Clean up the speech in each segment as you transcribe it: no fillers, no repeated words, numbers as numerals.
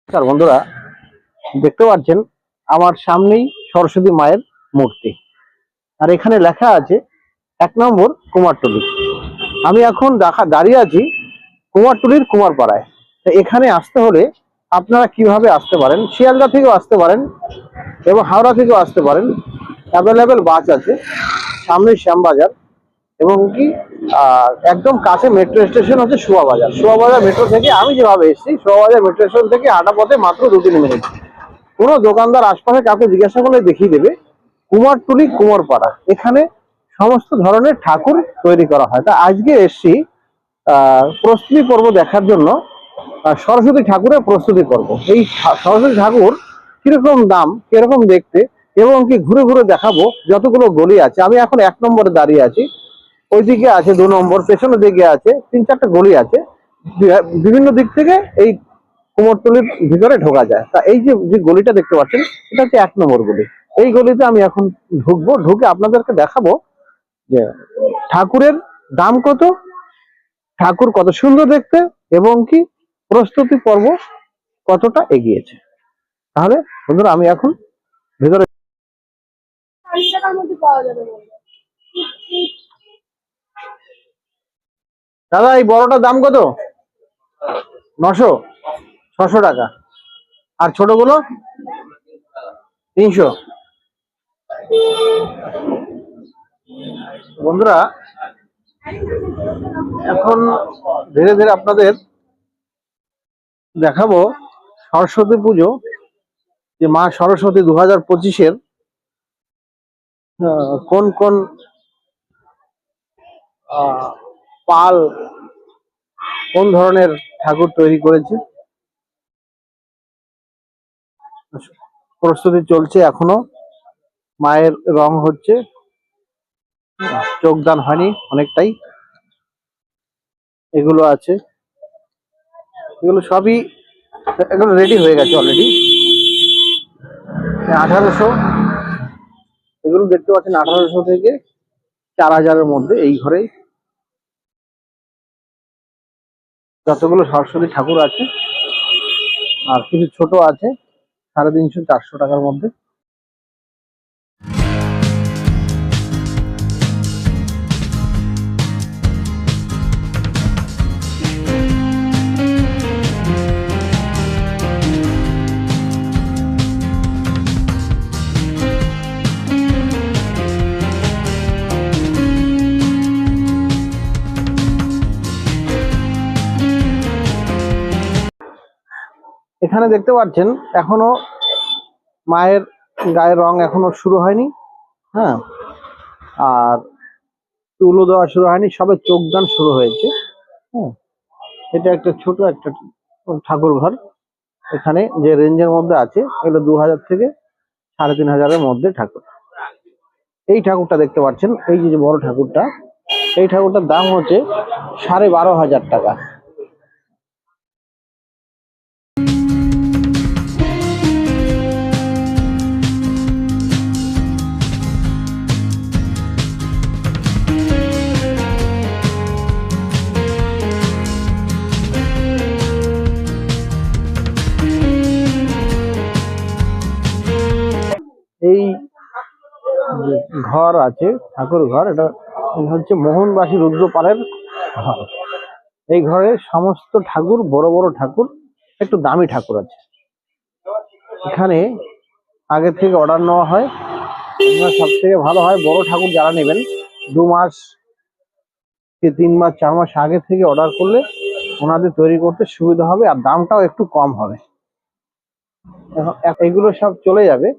নমস্কার বন্ধুরা, দেখতে পাচ্ছেন আমার সামনেই সরস্বতী মায়ের মূর্তি। আর এখানে লেখা আছে 1 নম্বর কুমারটুলি। আমি এখন দাঁড়িয়ে আছি কুমারটুলির কুমারপাড়ায়। তো এখানে আসতে হলে আপনারা কিভাবে আসতে পারেন? শিয়ালদা থেকেও আসতে পারেন এবং হাওড়া থেকেও আসতে পারেন। অ্যাভেলেবেল বাস আছে, সামনেই শ্যামবাজার এবং কি একদম কাছে মেট্রো স্টেশন হচ্ছে শোয়াবাজার। শোয়াবাজার মেট্রো থেকে আমি যেভাবে এসেছি, শোয়াবাজার মেট্রো স্টেশন থেকে হাঁটা পথে মাত্র 2-3 মিনিট। কোনো দোকানদার আশপাশে কাউকে জিজ্ঞাসা করলে দেখিয়ে দেবে কুমারটুলি কুমারপাড়া। এখানে সমস্ত ধরনের ঠাকুর তৈরি করা হয়। তা আজকে এসছি প্রস্তুতি পর্ব দেখার জন্য, সরস্বতী ঠাকুরের প্রস্তুতি পর্ব। এই সরস্বতী ঠাকুর কিরকম দাম, কিরকম দেখতে এবং কি ঘুরে ঘুরে দেখাবো। যতগুলো গলি আছে, আমি এখন 1 নম্বরে দাঁড়িয়ে আছি, ওইদিকে আছে 2 নম্বর, পেছনের দিকে আছে 3-4টা গলি আছে। বিভিন্ন দিক থেকে এই কুমোরটুলির ভিতরে ঢোকা যায়। তা এই যে যে গলিটা দেখতে পাচ্ছেন, এটা হচ্ছে 1 নম্বর গলি। এই গলিতে আমি এখন ঢুকবো, ঢুকে আপনাদেরকে দেখাবো যে ঠাকুরের দাম কত, ঠাকুর কত সুন্দর দেখতে এবং কি প্রস্তুতি পর্ব কতটা এগিয়েছে। তাহলে বন্ধুরা আমি এখন ভিতরে। দাদা, এই বড়টার দাম কত? 900, 600 টাকা। আর ছোটগুলো 300। বন্ধুরা, এখন ধীরে ধীরে আপনাদের দেখাবো সরস্বতী পুজো, যে মা সরস্বতী 2025-এর কোন কোন পাল কোন ধরনের ঠাকুর তৈরি করেছে। প্রস্তুতি চলছে এখনো, মায়ের রং হচ্ছে, চোখদান হয়নি অনেকটাই। এগুলো আছে, এগুলো সবই এগুলো রেডি হয়ে গেছে অলরেডি। 1800, এগুলো দেখতে পাচ্ছেন 1800 থেকে 4000-এর মধ্যে। এই ঘরে যতগুলো সরস্বতী ঠাকুর আছে, আর কিছু ছোট আছে 350-400 টাকার মধ্যে। এখানে দেখতে পাচ্ছেন এখনো মায়ের গায়ের রং এখনো শুরু হয়নি। হ্যাঁ, আর তুলো দেওয়া শুরু হয়নি, সবে চোখদান শুরু হয়েছে। হ্যাঁ, এটা একটা ছোট একটা ঠাকুর ঘর। এখানে যে রেঞ্জের মধ্যে আছে, এগুলো 2000 থেকে 3500-এর মধ্যে ঠাকুর। এই ঠাকুরটা দেখতে পাচ্ছেন, এই যে বড় ঠাকুরটা, এই ঠাকুরটার দাম হচ্ছে 12,500 টাকা। এই যে ঘর আছে, ঠাকুর ঘর, এটা হচ্ছে মোহনবাসী রুদ্রপালের ঘর। এই ঘরে সমস্ত ঠাকুর, বড় বড় ঠাকুর, একটু দামি ঠাকুর আছে। এখানে আগে থেকে অর্ডার নেওয়া হয়। সব থেকে ভালো হয় বড় ঠাকুর যারা নেবেন, 2 মাস কি 3 মাস 4 মাস আগে থেকে অর্ডার করলে ওনাদের তৈরি করতে সুবিধা হবে, আর দামটাও একটু কম হবে। এগুলো সব চলে যাবে।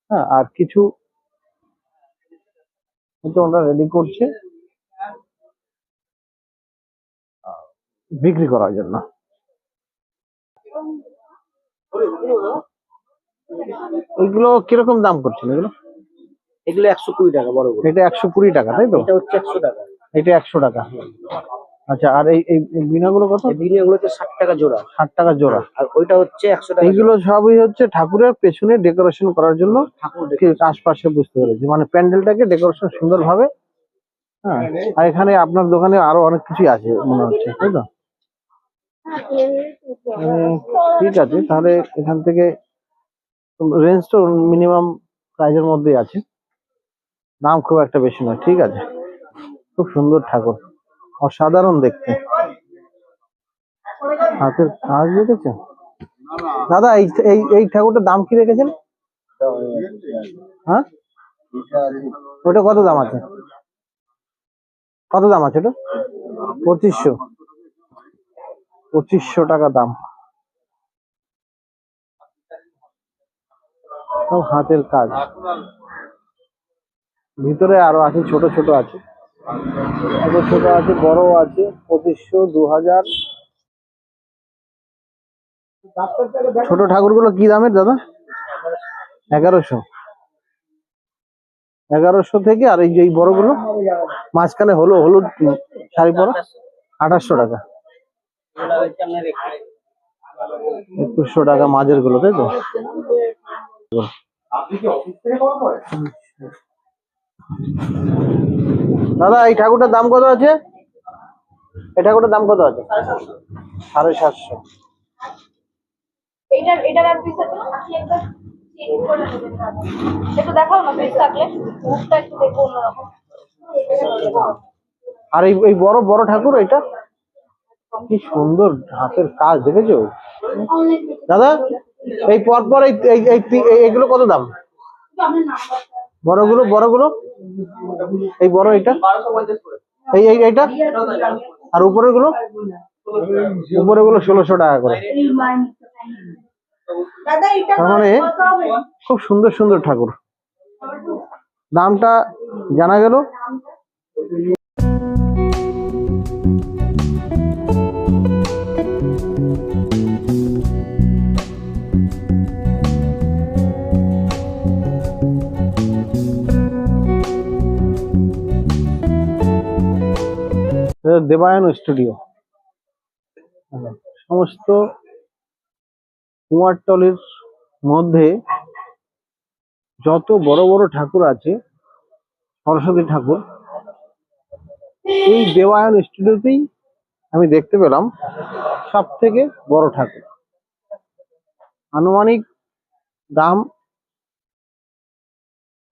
হ্যাঁ, আর কিছু ওনারা রেডি করছে বিক্রি করার জন্য। এগুলো কিরকম দাম করছেন? এগুলো এগুলো 120 টাকা বড় করে। এটা 120 টাকা, তাই তো? এটা হচ্ছে 100 টাকা। এটা 100 টাকা। আচ্ছা, আর এই এই বিনাগুলো কত? এই বিনিয়াগুলো হচ্ছে 60 টাকা জোড়া। 60 টাকা জোড়া। আর ওইটা হচ্ছে 100 টাকা। এইগুলো সবই হচ্ছে ঠাকুরের পেছনে ডেকোরেশন করার জন্য, ঠাকুর আশপাশে, বুঝতে পেরেছি, মানে প্যান্ডেলটাকে ডেকোরেশন সুন্দর ভাবে। হ্যাঁ, আর এখানে আপনার দোকানে আরো অনেক কিছুই আছে মনে হচ্ছে, তাই তো? ঠিক আছে, তাহলে এখান থেকে রেঞ্জ তো মিনিমাম প্রাইজের মধ্যেই আছে, দাম খুব একটা বেশি নয়। ঠিক আছে, খুব সুন্দর ঠাকুর, অসাধারণ দেখতে, হাতের কাজ দেখেছেন দাদা? এই এই এই ঠাকুরটার দাম কি রেখেছেন? হ্যাঁ, ওটা কত দাম আছে? কত দাম আছে ওটা? 2500, 2500 টাকা দাম। সব হাতের কাজ, ভিতরে আরো আছে, ছোট ছোট আছে, ছোট ছোট আছে, বড় আছে। 2500, 2000। ছোট ঠাকুরগুলো কি দামের দাদা? 1100, 1100 থেকে। আর এই যে এই বড়গুলো মাঝখানে হলুদ শাড়ি পরা, 2800 টাকা। 2100 টাকা মাঝের গুলো, তাই তো? দাদা এই ঠাকুরটার দাম কত আছে? এই ঠাকুরটার দাম কত আছে? 750। এটার আর পিস আছে না? আপনি একবার চেক করে নেবেন দাদা। একটু দেখাও না পিস থাকলে, মুখটা একটু দেখো অন্যরকম। আর এই এই বড় বড় ঠাকুর, এটা কি সুন্দর হাতের কাজ, দেখেছো দাদা? এই পরপর এই এই- এই- এইগুলো কত দাম? বড়গুলো, বড়গুলো, এই বড় এটা, এই এই এইটা, আর উপরের গুলো? উপরের গুলো 1600 টাকা করে। তার মানে খুব সুন্দর সুন্দর ঠাকুর, দামটা জানা গেল। দেবায়ন স্টুডিও, সমস্ত কুমারটলির মধ্যে যত বড় বড় ঠাকুর আছে, সরস্বতী ঠাকুর, এই দেবায়ন স্টুডিওতেই আমি দেখতে পেলাম সব থেকে বড় ঠাকুর। আনুমানিক দাম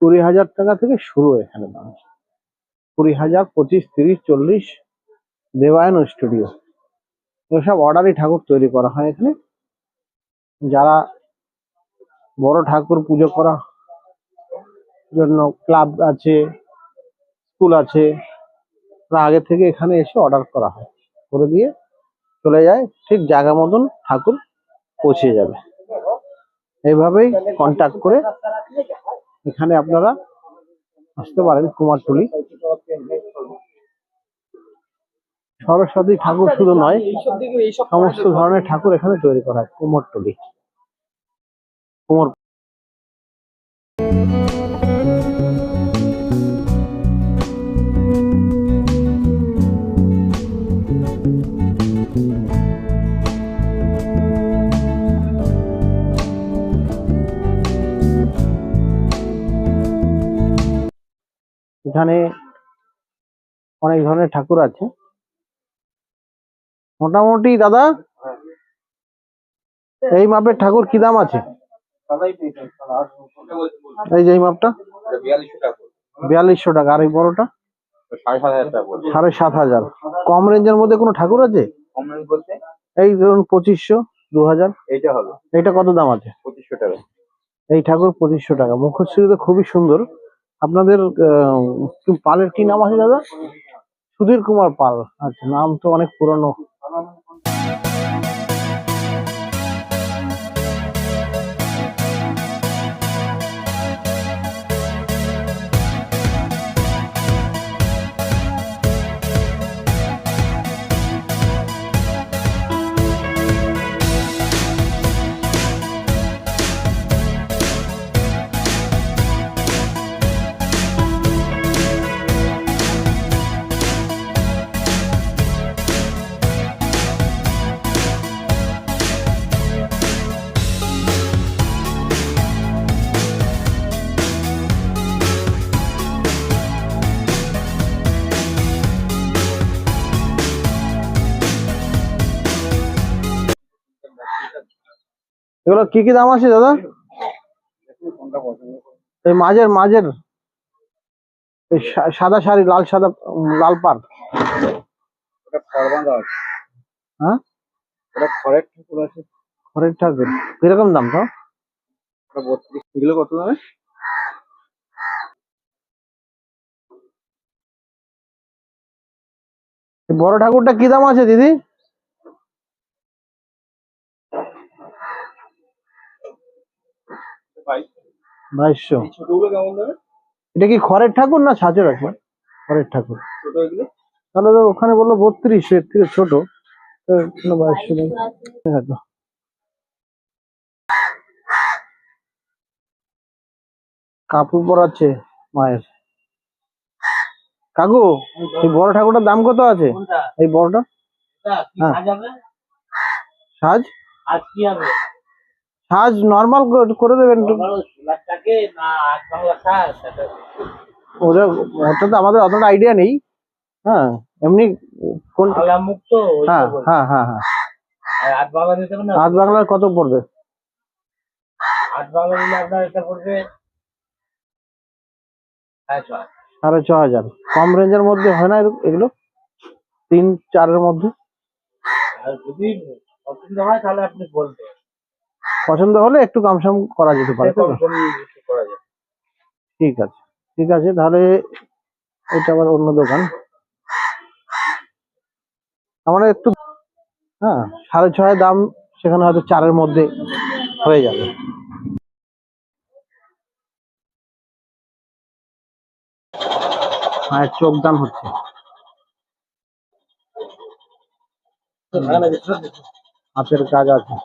20,000 টাকা থেকে শুরু। এখানে দাম 20,000, 25, 30, 40। দেবায়ন স্টুডিও, এসব অর্ডারই ঠাকুর তৈরি করা হয় এখানে। যারা বড় ঠাকুর পুজো করা জন্য ক্লাব আছে, স্কুল আছে, তারা আগে থেকে এখানে এসে অর্ডার করা হয়, করে দিয়ে চলে যায়, ঠিক জায়গা মতন ঠাকুর পৌঁছে যাবে। এইভাবেই কন্ট্যাক্ট করে এখানে আপনারা আসতে পারেন কুমারটুলি। সরস্বতী ঠাকুর শুধু নয়, সমস্ত ধরনের ঠাকুর এখানে তৈরি করা হয় কুমারটুলি। কুমার এখানে অনেক ধরনের ঠাকুর আছে। মোটামুটি দাদা এই মাপের ঠাকুর কি দাম আছে? এই যে এই মাপটা 4200 টাকা। আর এই বড়টা 7,500। কম রেঞ্জের মধ্যে কোনো ঠাকুর আছে? এই ধরুন 2500, 2000। এইটা কত দাম আছে? 2500 টাকা। এই ঠাকুর 2500 টাকা। মুখশ্রী তো খুবই সুন্দর। আপনাদের পালের কি নাম আছে দাদা? সুধীর কুমার পাল। আচ্ছা, নাম তো অনেক পুরনো। এগুলো কি কি দাম আছে দাদা? এই মাঝের মাঝের এই সাদা শাড়ি, লাল সাদা, লাল পাড়। হ্যাঁ, খড়ের ঠাকুর কিরকম দাম তো? এগুলো কত দামে? এই বড় ঠাকুরটা কি দাম আছে দিদি? 2200। ছোটগুলো কেমন দামে? এটা কি খড়ের ঠাকুর না সাজের আছে? খড়ের ঠাকুর। ছোট এগুলো তাহলে তো ওখানে বললো 3200, এর থেকে ছোট। তো 2200 দাম। দেখো, কাপড় পরাচ্ছে মায়ের। কাকু, এই বড় ঠাকুরটার দাম কত আছে? এই বড়টা হ্যাঁ। সাজ আজ কি হবে? সাজ নর্মাল করে দেবেন একটু। থাকে না আজ বাংলা সাজ ওটা ওটা তো আমাদের অতটা আইডিয়া নেই। হ্যাঁ, এমনি কোন? বাংলা মুক্ত হ্যাঁ হ্যাঁ হ্যাঁ হ্যাঁ। আট বাংলা দিতে হবে না। আট বাংলার কত পড়বে? আট বাংলা দিলে আপনার এটা পড়বে 6500। কম রেঞ্জের মধ্যে হয় না এগুলো? 3-4-এর মধ্যে আর যদি পছন্দ হয় তাহলে আপনি বলবেন, পছন্দ হলে একটু কম সম করা যেতে পারে, তাই তো? করা যায়। ঠিক আছে, ঠিক আছে, তাহলে এটা আবার অন্য দোকান। আমার একটু, হ্যাঁ, 6.5 দাম, সেখানে হয়তো 4-এর মধ্যে হয়ে যাবে। মায়ের চোখ দান হচ্ছে। হাতের কাজ আছে।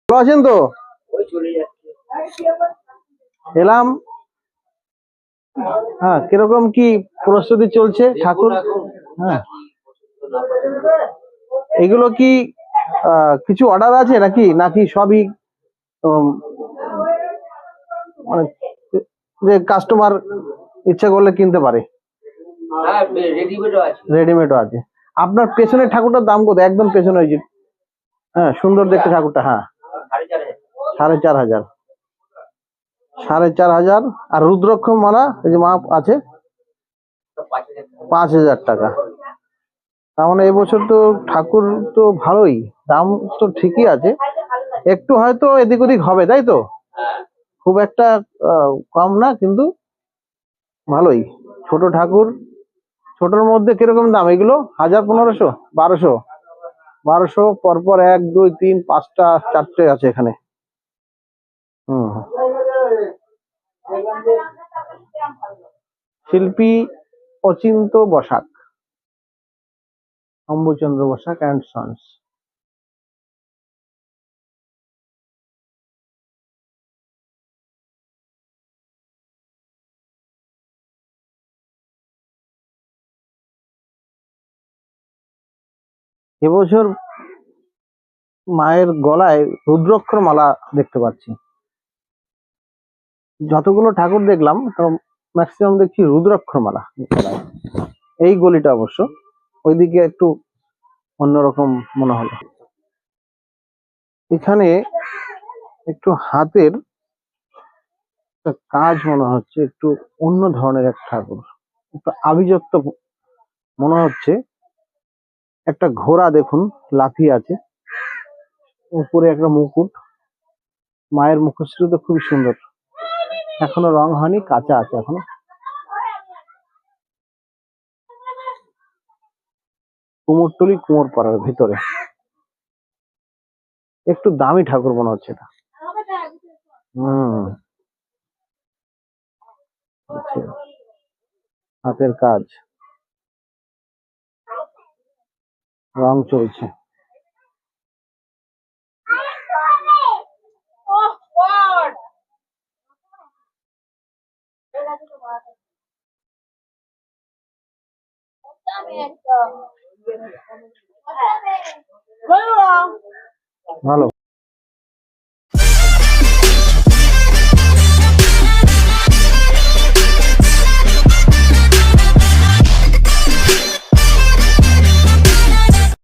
ভালো আছেন তো? ওই চলে যাচ্ছে। এলাম। হ্যাঁ, কিরকম কি প্রস্তুতি চলছে ঠাকুর? হ্যাঁ, এগুলো কি কিছু অর্ডার আছে নাকি, নাকি সবই মানে যে কাস্টমার ইচ্ছা করলে কিনতে পারে? হ্যাঁ, রেডিমেডও আছে। রেডিমেডও আছে। আপনার পেছনের ঠাকুরটার দাম কত? একদম পেছনে ওই যে, হ্যাঁ, সুন্দর দেখতে ঠাকুরটা। হ্যাঁ, 4500। 4500। আর রুদ্রাক্ষ মালা এই যে মাপ আছে 5000 টাকা। তার মানে এবছর তো ঠাকুর তো ভালোই দাম, তো ঠিকই আছে, একটু হয়তো এদিক ওদিক হবে, তাই তো? খুব একটা কম না, কিন্তু ভালোই। ছোট ঠাকুর, ছোটর মধ্যে কিরকম দাম এগুলো? 1000, 1500, 1200? 1200 পরপর 1, 2, 3, 5টা, 4টে আছে এখানে। হুম। শিল্পী অচিন্ত বসাক, শম্ভুচন্দ্র বসাক অ্যান্ড সন্স। এবছর মায়ের গলায় রুদ্রাক্ষর মালা দেখতে পাচ্ছি। যতগুলো ঠাকুর দেখলাম ম্যাক্সিমাম দেখছি রুদ্রাক্ষর মালা গলায়। এই গলিটা অবশ্য, ওইদিকে একটু অন্যরকম মনে হলো। এখানে একটু হাতের একটা কাজ মনে হচ্ছে, একটু অন্য ধরনের এক ঠাকুর, একটু আভিজাত্য মনে হচ্ছে। একটা ঘোড়া দেখুন লাফিয়ে আছে, উপরে একটা মুকুট, মায়ের মুখশ্রী তো খুবই সুন্দর, এখনো রং হয়নি, কাঁচা আছে এখনো। কুমোরটুলি কুমোরপাড়ার ভিতরে, একটু দামি ঠাকুর মনে হচ্ছে এটা। হম, আচ্ছা, হাতের কাজ, রং চলছে। ভালো।